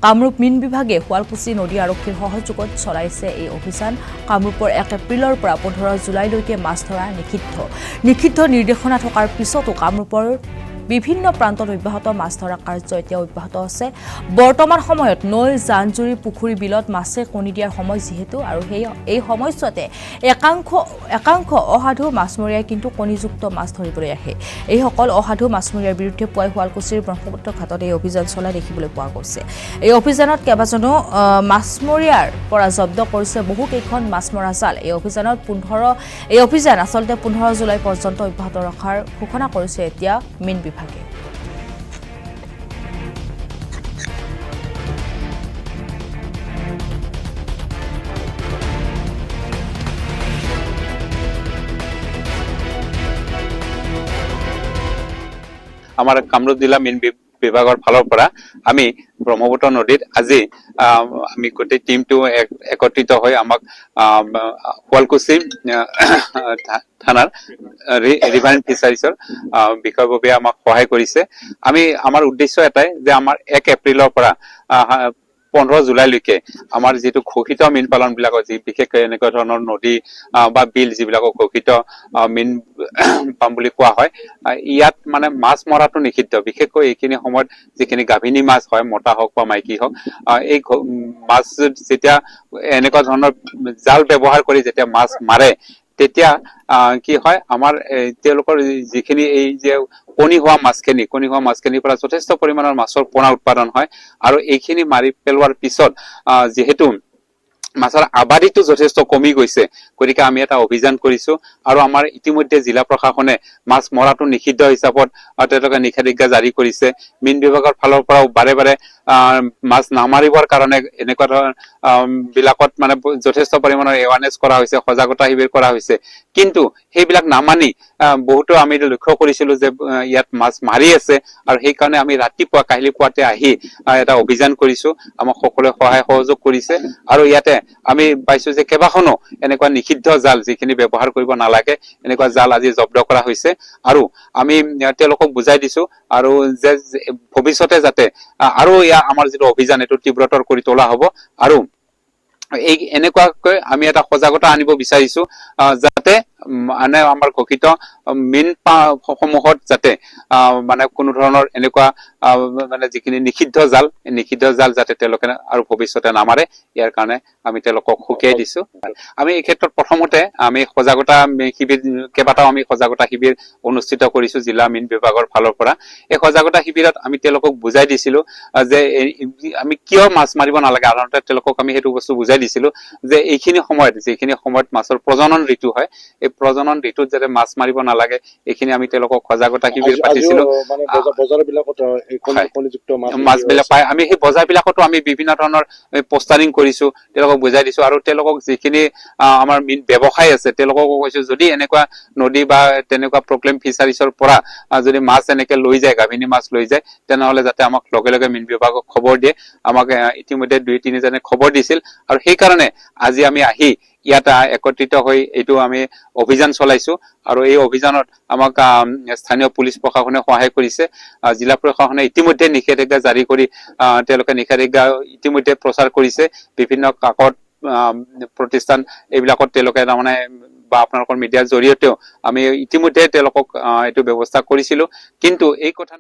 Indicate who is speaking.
Speaker 1: কামৰূপ মীন বিভাগে শুৱালকুছি নদী আৰক্ষীৰ সহযোগত চলাইছে এই অভিযান। কামৰূপৰ 1 এপ্ৰিলৰ পৰা 15 জুলাইলৈকে মাছ ধৰা নিষিদ্ধ নিৰ্দেশনা থকাৰ পিছতো কামৰূপৰ বিভিন্ন প্ৰান্তত অব্যাহত মাছ ধৰা কাৰ্য এতিয়া অব্যাহত আছে। বৰ্তমান সময়ত নৈ, জানজুৰি, পুখুৰী, বিলত মাছে কণী দিয়াৰ সময় যিহেতু আৰু এই সময়ছোৱাতে একাংশ অসাধু মাছমৰীয়াই কিন্তু কণীযুক্ত মাছ ধৰিবলৈ আহে। এইসকল অসাধু মাছমৰীয়াৰ বিৰুদ্ধে পুৱাই শুৱালকুছিৰ ব্ৰহ্মপুত্ৰ ঘাটত এই অভিযান চলাই দেখিবলৈ পোৱা গৈছে। এই অভিযানত কেইবাজনো মাছমৰীয়াৰ পৰা জব্দ কৰিছে বহুকেইখন মাছমৰা জাল। এই অভিযান আচলতে 15 জুলাই পৰ্যন্ত অব্যাহত ৰখাৰ ঘোষণা কৰিছে এতিয়া মীন বিভাগে।
Speaker 2: আমাৰ কামৰূপ জিলা মীন বিভাগৰ ফালৰ পৰা আমি ব্ৰহ্মপুত্ৰ নদীত আজি আমি গোটেই টিমটো একত্ৰিত হৈ আমাক শুৱালকুছি থানাৰ ৰিভাৰ ফিচাৰিছৰ বিষয়ববীয়া আমাক সহায় কৰিছে। আমাৰ উদ্দেশ্য এটাই যে আমাৰ 1 এপ্ৰিলৰ পৰা 15 জুলাইলৈকে আমাৰ যিটো ঘোষিত মীন পালন বিলাকৰ যি বিশেষকৈ এনেকুৱা ধৰণৰ নদী বা বিল যিবিলাকক ঘোষিত মীন পাম বুলি কোৱা হয়, ইয়াত মানে মাছ মৰাটো নিষিদ্ধ। বিশেষকৈ এইখিনি সময়ত যিখিনি গাভিনী মাছ হয়, মতা হওক বা মাইকী হওক, এই মাছ যেতিয়া এনেকুৱা ধৰণৰ জাল ব্যৱহাৰ কৰি যেতিয়া মাছ মাৰে, তেতিয়া কি হয়, আমাৰ তেওঁলোকৰ যিখিনি এই যে কণী হোৱা মাছখিনিৰ পৰা যথেষ্ট পৰিমাণৰ মাছৰ পোনা উৎপাদন হয়। আৰু এইখিনি মাৰি পেলোৱাৰ পিছত যিহেতু মাছৰ আবাদীটো যথেষ্ট কমি গৈছে, গতিকে আমি এটা অভিযান কৰিছো আৰু আমাৰ ইতিমধ্যে জিলা প্ৰশাসনে মাছ মৰাটো নিষিদ্ধ হিচাপত তেওঁলোকে নিষেধাজ্ঞা জাৰি কৰিছে। মীন বিভাগৰ ফালৰ পৰাও বাৰে বাৰে মাছ নামাৰিবৰ কাৰণে এনেকুৱা ধৰণৰ বিলাকত মানে যথেষ্ট পৰিমাণৰ এৱাৰনেছ কৰা হৈছে, সজাগতা শিবিৰ কৰা হৈছে। কিন্তু সেইবিলাক নামানি বহুতো আমি লক্ষ্য কৰিছিলো যে ইয়াত মাছ মাৰি আছে, আৰু সেইকাৰণে আমি কাহিলি পুৱাতে আহি এটা অভিযান কৰিছো। আমাক সকলোৱে সহায় সহযোগ কৰিছে আৰু ইয়াতে আমি পাইছো যে কেইবাখনো এনেকুৱা নিষিদ্ধ জাল যিখিনি ব্যৱহাৰ কৰিব নালাগে, এনেকুৱা জাল আজি জব্দ কৰা হৈছে। আৰু আমি তেওঁলোকক বুজাই দিছো আৰু যে ভৱিষ্যতে যাতে আৰু আমাৰ যিটো অভিযান এইটো তীব্ৰতৰ কৰি তোলা হ'ব। আৰু এনেকুৱাকৈ আমি এটা সজাগতা আনিব বিচাৰিছো যাতে মানে আমাৰ ঘোষিত মীন সমূহত যাতে মানে কোনো ধৰণৰ এনেকুৱা মানে যিখিনি নিষিদ্ধ জাল যাতে তেওঁলোকে আৰু ভৱিষ্যতে নামাৰে, ইয়াৰ কাৰণে আমি তেওঁলোকক সকীয়াই দিছো। আমি এই ক্ষেত্ৰত প্ৰথমতে আমি সজাগতা শিবিৰ কেইবাটাও সজাগতা শিবিৰ অনুষ্ঠিত কৰিছো জিলা মীন বিভাগৰ ফালৰ পৰা। এই সজাগতা শিবিৰত আমি তেওঁলোকক বুজাই দিছিলো যে আমি কিয় মাছ মাৰিব নালাগে। সাধাৰণতে তেওঁলোকক আমি সেইটো বস্তু বুজাই দিছিলো যে যিখিনি সময়ত মাছৰ প্ৰজনন ঋতু হয়, এই প্ৰজনন ঋতুত যাতে মাছ মাৰিব নালাগে, এইখিনি আমি তেওঁলোকক সজাগতা শিবিৰ পাতিছিলো। মাছ বিলাক পাই আমি সেই বজাৰ বিলাকতো আমি বিভিন্ন ধৰণৰ পোষ্টাৰিং কৰিছো, তেওঁলোকক বুজাই দিছো। আৰু তেওঁলোকক যিখিনি আমাৰ মীন ব্যৱসায় আছে তেওঁলোককো কৈছো, যদি এনেকুৱা নদী বা তেনেকুৱা প্ৰক্লেম ফিচাৰিছৰ পৰা যদি মাছ এনেকে লৈ যায়, গাভিনী মাছ লৈ যায়, তেনেহলে যাতে আমাক লগে লগে মীন বিভাগক খবৰ দিয়ে। আমাক ইতিমধ্যে 2-3 জনে খবৰ দিছিল, আৰু সেইকাৰণে আজি আমি আহি ইয়াত একত্ৰিত হৈ এইটো আমি অভিযান চলাইছো। আৰু এই অভিযানত আমাক স্থানীয় পুলিচ প্ৰশাসনে সহায় কৰিছে। জিলা প্ৰশাসনে ইতিমধ্যে নিষেধাজ্ঞা জাৰি কৰি তেওঁলোকে নিষেধাজ্ঞা ইতিমধ্যে প্ৰচাৰ কৰিছে। বিভিন্ন কাকত প্ৰতিষ্ঠান এইবিলাকত তেওঁলোকে তাৰমানে বা আপোনালোকৰ মিডিয়াৰ জৰিয়তেও আমি ইতিমধ্যে তেওঁলোকক এইটো ব্যৱস্থা কৰিছিলো। কিন্তু এই কথা